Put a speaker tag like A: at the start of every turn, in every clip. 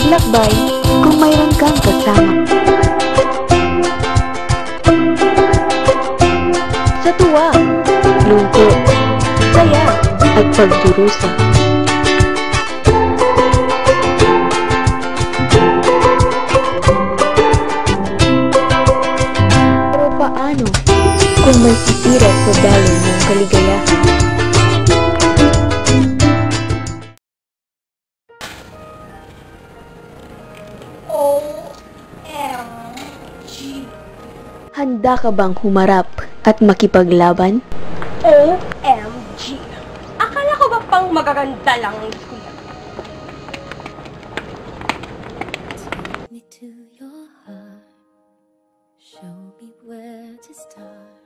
A: Maglakbay kung mayroon kang kasama. Sa tuwa, lungkot, saya at pagdurusa. Pero paano kung may sisira sa daloy ng kaligayahan? Handa ka bang humarap at makipaglaban?
B: OMG! Akala ko ba pang magaganda lang kuya?
C: Me to your heart, show me where to start.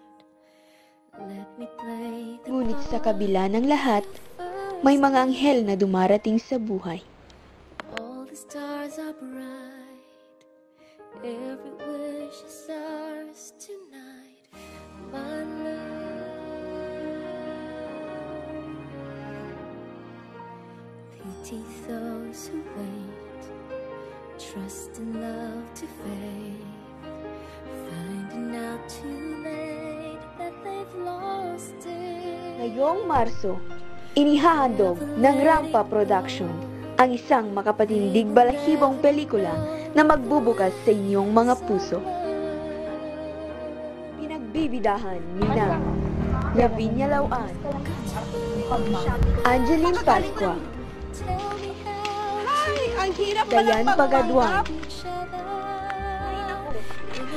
C: Let me play the
A: Ngunit sa kabila ng lahat, may mga anghel na dumarating sa buhay.
C: all the stars are bright. Every wish is ours tonight, my love. Pity those who wait, trust in love to fade, finding out too late that they've lost it.
A: Ngayong Marso, inihahandog ng Rampa Production ang isang makapatindig balahibong pelikula na magbubukas sa inyong mga puso. Pinagbibidahan nina Lavinia Lauan, Angeline Pascua,
B: Ay, ang hirap
A: Dayan
B: palang
A: Pagaduan,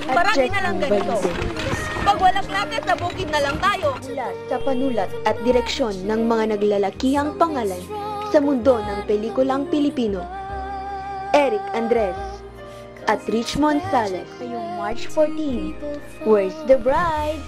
A: at
B: Marami
A: Jack
B: na lang ganito.
A: Valide.
B: Pag walang lakad, sa bukid na lang tayo.
A: Mula sa panulat at direksyon ng mga naglalakihang pangalan sa mundo ng pelikulang Pilipino, Eric Andres at Richmond Sales. Ngayong March 14, Where's the Bride?